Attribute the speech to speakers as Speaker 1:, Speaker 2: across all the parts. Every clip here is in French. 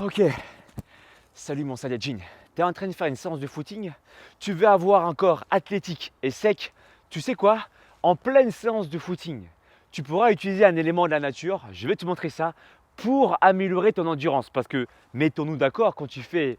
Speaker 1: Ok, salut mon Saiyajin. Tu es en train de faire une séance de footing, tu veux avoir un corps athlétique et sec, tu sais quoi? En pleine séance de footing, tu pourras utiliser un élément de la nature, je vais te montrer ça, pour améliorer ton endurance. Parce que, mettons-nous d'accord, quand tu fais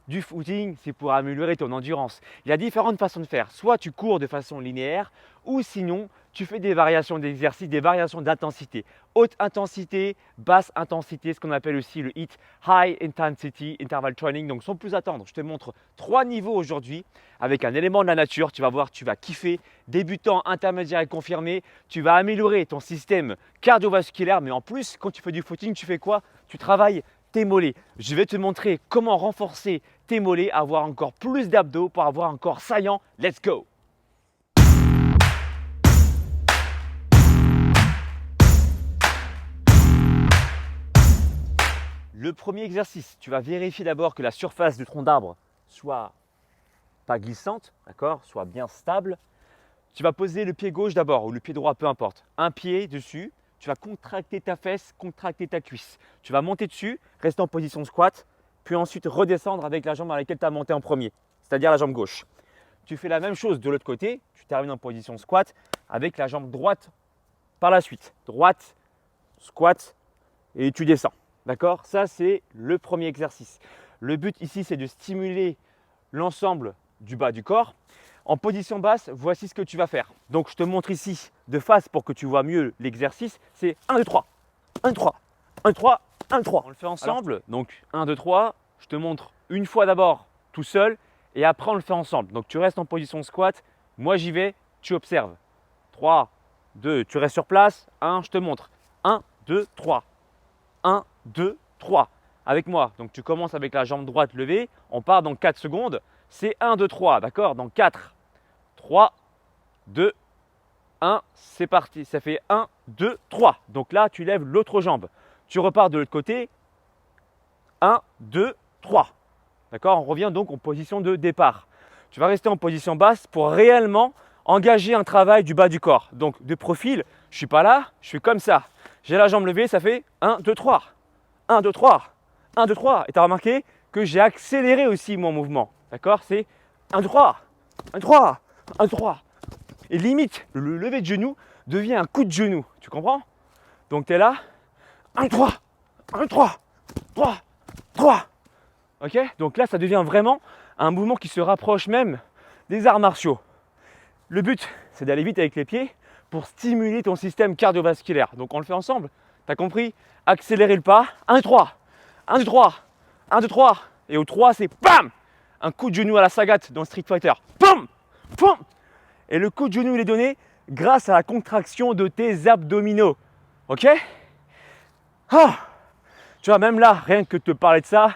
Speaker 1: du footing, c'est pour améliorer ton endurance. Il y a différentes façons de faire. Soit tu cours de façon linéaire, ou sinon tu fais des variations d'exercice, des variations d'intensité. Haute intensité, basse intensité, ce qu'on appelle aussi le HIIT, High Intensity Interval Training. Donc sans plus attendre, je te montre 3 niveaux aujourd'hui avec un élément de la nature. Tu vas voir, tu vas kiffer. Débutant, intermédiaire et confirmé. Tu vas améliorer ton système cardiovasculaire. Mais en plus, quand tu fais du footing, tu fais quoi? Tu travailles tes mollets. Je vais te montrer comment renforcer tes mollets, avoir encore plus d'abdos pour avoir un corps saillant. Let's go! Le premier exercice, tu vas vérifier d'abord que la surface du tronc d'arbre soit pas glissante, d'accord, soit bien stable. Tu vas poser le pied gauche d'abord ou le pied droit, peu importe. Un pied dessus, tu vas contracter ta fesse, contracter ta cuisse. Tu vas monter dessus, rester en position squat, puis ensuite redescendre avec la jambe dans laquelle tu as monté en premier, c'est-à-dire la jambe gauche. Tu fais la même chose de l'autre côté, tu termines en position squat avec la jambe droite par la suite. Droite, squat et tu descends. D'accord? Ça, c'est le premier exercice. Le but ici, c'est de stimuler l'ensemble du bas du corps. En position basse, voici ce que tu vas faire. Donc, je te montre ici de face pour que tu vois mieux l'exercice. C'est 1, 2, 3. 1, 2, 3. 1, 2, 3. 1, 2, 3. On le fait ensemble. Alors, donc, 1, 2, 3. Je te montre une fois d'abord tout seul et après, on le fait ensemble. Donc, tu restes en position squat. Moi, j'y vais. Tu observes. 3, 2. Tu restes sur place. 1, je te montre. 1, 2, 3. 1, 2, 3. Avec moi. Donc, tu commences avec la jambe droite levée. On part dans 4 secondes. C'est 1, 2, 3. D'accord? Dans 4, 3, 2, 1. C'est parti. Ça fait 1, 2, 3. Donc là, tu lèves l'autre jambe. Tu repars de l'autre côté. 1, 2, 3. D'accord? On revient donc en position de départ. Tu vas rester en position basse pour réellement engager un travail du bas du corps. Donc, de profil, je ne suis pas là, je suis comme ça. J'ai la jambe levée, ça fait 1, 2, 3. 1, 2, 3. 1, 2, 3. Et tu as remarqué que j'ai accéléré aussi mon mouvement. D'accord? C'est 1, 2, 3. 1, 2, 3. 1, 2, 3. Et limite, le lever de genou devient un coup de genou. Tu comprends? Donc, tu es là. 1, 3. 1, 3. 3. 3. Ok? Donc là, ça devient vraiment un mouvement qui se rapproche même des arts martiaux. Le but, c'est d'aller vite avec les pieds pour stimuler ton système cardiovasculaire. Donc on le fait ensemble. Tu as compris? Accélérer le pas. 1, 2, 3. 1, 2, 3. 1, 2, 3. Et au 3, c'est BAM! Un coup de genou à la Sagat dans Street Fighter. BAM! BAM! Et le coup de genou, il est donné grâce à la contraction de tes abdominaux. Ok? Ah! Tu vois, même là, rien que de te parler de ça,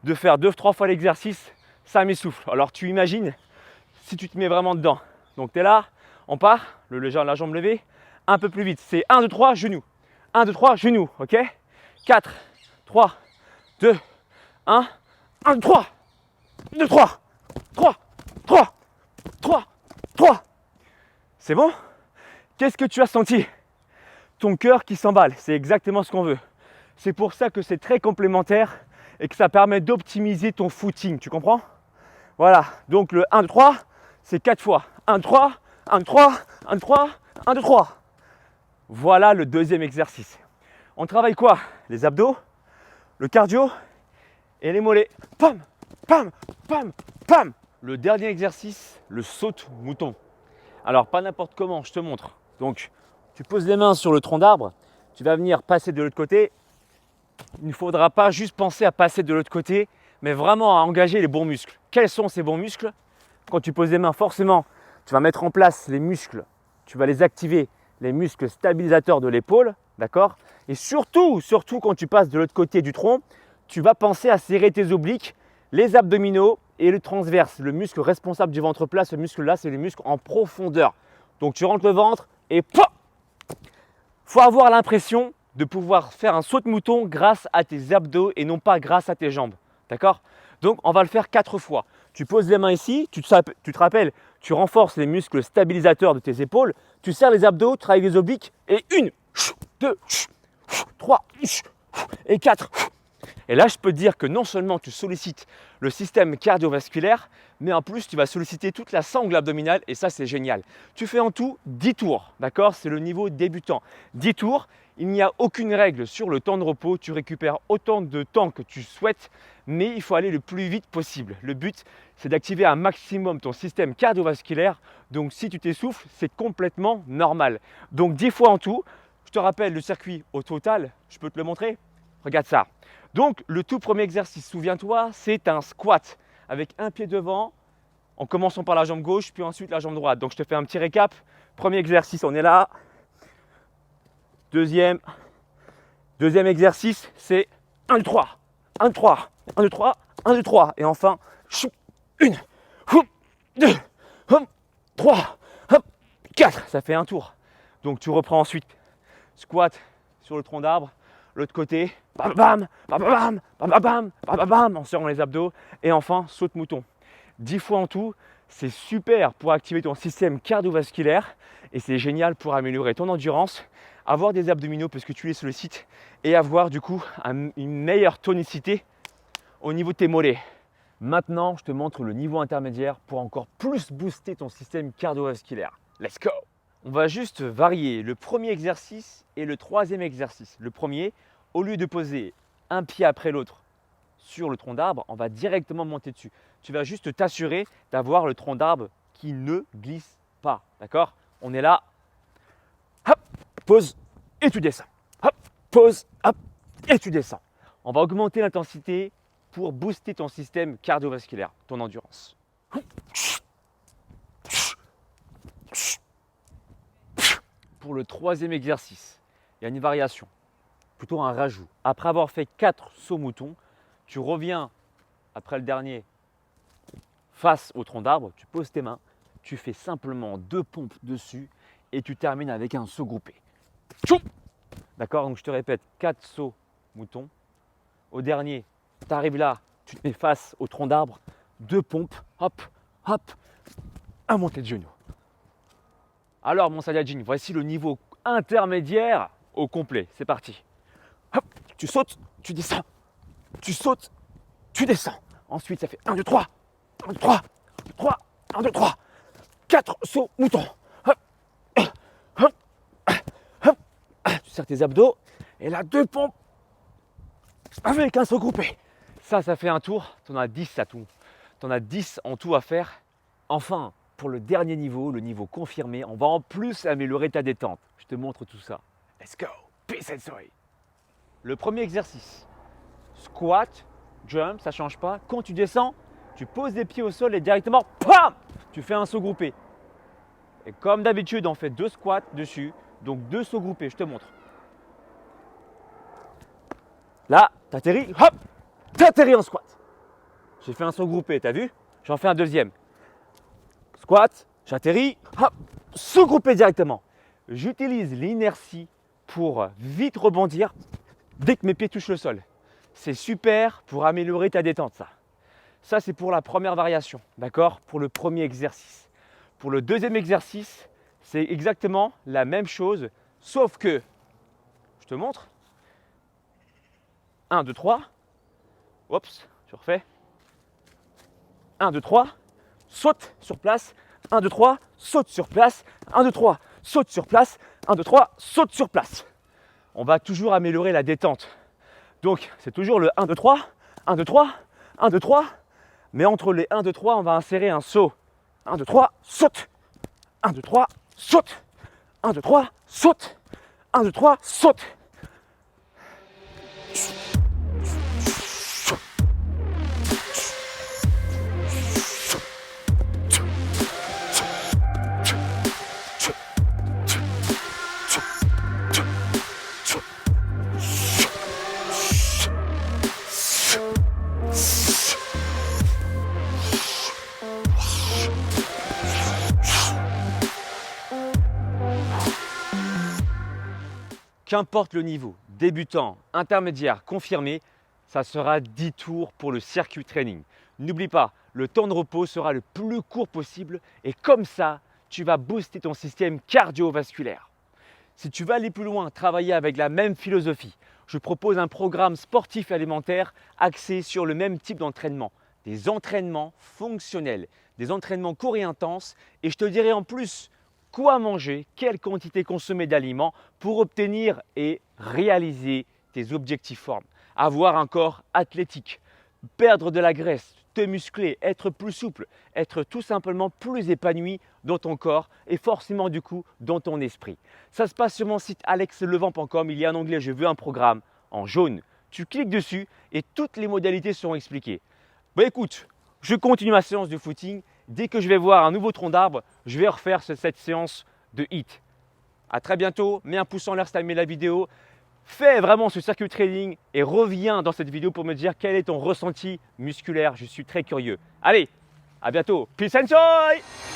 Speaker 1: de faire 2-3 fois l'exercice, ça m'essouffle. Alors tu imagines si tu te mets vraiment dedans. Donc tu es là, on part, la jambe levée, un peu plus vite. C'est 1, 2, 3, genou. 1, 2, 3, genou. Ok? 4, 3, 2, 1. 1, 2, 3. 2, 3. 3, 3, 3, 3. C'est bon? Qu'est-ce que tu as senti? Ton cœur qui s'emballe. C'est exactement ce qu'on veut. C'est pour ça que c'est très complémentaire et que ça permet d'optimiser ton footing. Tu comprends? Voilà. Donc le 1, 2, 3, c'est 4 fois. 1, 2, 3, 1, 2, 3, 1, 2, 3, 1, 2, 3. Voilà le deuxième exercice. On travaille quoi? Les abdos, le cardio et les mollets. Pam, pam, pam, pam. Le dernier exercice, le saute-mouton. Alors pas n'importe comment, je te montre. Donc tu poses les mains sur le tronc d'arbre, tu vas venir passer de l'autre côté. Il ne faudra pas juste penser à passer de l'autre côté, mais vraiment à engager les bons muscles. Quels sont ces bons muscles? Quand tu poses les mains, forcément, tu vas mettre en place les muscles, tu vas les activer, les muscles stabilisateurs de l'épaule, d'accord? Et surtout quand tu passes de l'autre côté du tronc, tu vas penser à serrer tes obliques, les abdominaux et le transverse, le muscle responsable du ventre plat. Ce muscle-là, c'est le muscle en profondeur. Donc tu rentres le ventre et pop! Faut avoir l'impression de pouvoir faire un saute-mouton grâce à tes abdos et non pas grâce à tes jambes. D'accord? Donc, on va le faire 4 fois. Tu poses les mains ici, tu te rappelles, tu renforces les muscles stabilisateurs de tes épaules, tu serres les abdos, tu travailles les obliques et 1, 2, 3 et 4. Et là, je peux te dire que non seulement tu sollicites le système cardiovasculaire, mais en plus, tu vas solliciter toute la sangle abdominale et ça, c'est génial. Tu fais en tout 10 tours, d'accord? C'est le niveau débutant. 10 tours, il n'y a aucune règle sur le temps de repos. Tu récupères autant de temps que tu souhaites, mais il faut aller le plus vite possible. Le but, c'est d'activer un maximum ton système cardiovasculaire. Donc, si tu t'essouffles, c'est complètement normal. Donc, 10 fois en tout. Je te rappelle le circuit au total, je peux te le montrer? Regarde ça. Donc, le tout premier exercice, souviens-toi, c'est un squat avec un pied devant, en commençant par la jambe gauche, puis ensuite la jambe droite. Donc, je te fais un petit récap. Premier exercice, on est là. Deuxième exercice, c'est 1, 2, 3. 1, 2, 3. 1, 2, 3. 1, 2, 3. Et enfin, 1, 2, 3, 4. Ça fait un tour. Donc, tu reprends ensuite squat sur le tronc d'arbre. L'autre côté, bam, bam, bam, bam, bam, bam, bam, bam, en serrant les abdos. Et enfin, saute mouton. 10 fois en tout, c'est super pour activer ton système cardiovasculaire et c'est génial pour améliorer ton endurance, avoir des abdominaux parce que tu les sollicites et avoir du coup une meilleure tonicité au niveau de tes mollets. Maintenant, je te montre le niveau intermédiaire pour encore plus booster ton système cardiovasculaire. Let's go! On va juste varier le premier exercice et le troisième exercice. Le premier, au lieu de poser un pied après l'autre sur le tronc d'arbre, on va directement monter dessus. Tu vas juste t'assurer d'avoir le tronc d'arbre qui ne glisse pas. D'accord? On est là. Hop, pose et tu descends. Hop, pose, hop, et tu descends. On va augmenter l'intensité pour booster ton système cardiovasculaire, ton endurance. Pour le troisième exercice, il y a une variation, plutôt un rajout. Après avoir fait 4 sauts moutons, tu reviens après le dernier face au tronc d'arbre, tu poses tes mains, tu fais simplement 2 pompes dessus et tu termines avec un saut groupé. D'accord? Donc je te répète, 4 sauts moutons. Au dernier, tu arrives là, tu te mets face au tronc d'arbre, 2 pompes, hop, hop, un montée de genoux. Alors mon Saiyajin, voici le niveau intermédiaire au complet. C'est parti. Hop, tu sautes, tu descends. Tu sautes, tu descends. Ensuite, ça fait 1, 2, 3. 1, 2, 3. 1, 2, 3. 1, 2, 3. 4 sauts moutons. Hop, hop, hop. Tu serres tes abdos. Et là, 2 pompes avec un saut groupé. Ça fait un tour. Tu en as 10 à tout. Tu en as 10 en tout à faire. Enfin, pour le dernier niveau, le niveau confirmé, on va en plus améliorer ta détente. Je te montre tout ça. Let's go. Peace and joy. Le premier exercice. Squat, jump, ça ne change pas. Quand tu descends, tu poses les pieds au sol et directement, pam, tu fais un saut groupé. Et comme d'habitude, on fait 2 squats dessus. Donc 2 sauts groupés, je te montre. Là, tu atterris, hop, tu atterris en squat. J'ai fait un saut groupé, tu as vu? J'en fais un deuxième. Squat, j'atterris, hop, saut groupé directement. J'utilise l'inertie pour vite rebondir dès que mes pieds touchent le sol. C'est super pour améliorer ta détente, ça. Ça, c'est pour la première variation, d'accord? Pour le premier exercice. Pour le deuxième exercice, c'est exactement la même chose, sauf que, je te montre. 1, 2, 3. Oups, je refais. 1, 2, 3. Saute sur place. 1, 2, 3. Saute sur place. 1, 2, 3. Saute sur place. 1, 2, 3. Saute sur place. On va toujours améliorer la détente. Donc, c'est toujours le 1, 2, 3. 1, 2, 3. 1, 2, 3. Mais entre les 1, 2, 3, on va insérer un saut. 1, 2, 3. Saute. 1, 2, 3. Saute. 1, 2, 3. Saute. 1, 2, 3. Saute. Qu'importe le niveau, débutant, intermédiaire, confirmé, ça sera 10 tours pour le circuit training. N'oublie pas, le temps de repos sera le plus court possible et comme ça, tu vas booster ton système cardiovasculaire. Si tu veux aller plus loin, travailler avec la même philosophie, je propose un programme sportif et alimentaire axé sur le même type d'entraînement. Des entraînements fonctionnels, des entraînements courts et intenses. Et je te dirai en plus quoi manger, quelle quantité consommer d'aliments pour obtenir et réaliser tes objectifs formes. Avoir un corps athlétique, perdre de la graisse, te muscler, être plus souple, être tout simplement plus épanoui dans ton corps et forcément du coup dans ton esprit. Ça se passe sur mon site alexlevent.com, il y a un onglet « Je veux un programme » en jaune. Tu cliques dessus et toutes les modalités seront expliquées. Bon écoute, je continue ma séance de footing. Dès que je vais voir un nouveau tronc d'arbre, je vais refaire cette séance de HIIT. À très bientôt, mets un pouce en l'air si tu as aimé la vidéo. Fais vraiment ce circuit training et reviens dans cette vidéo pour me dire quel est ton ressenti musculaire. Je suis très curieux. Allez, à bientôt. Peace and joy!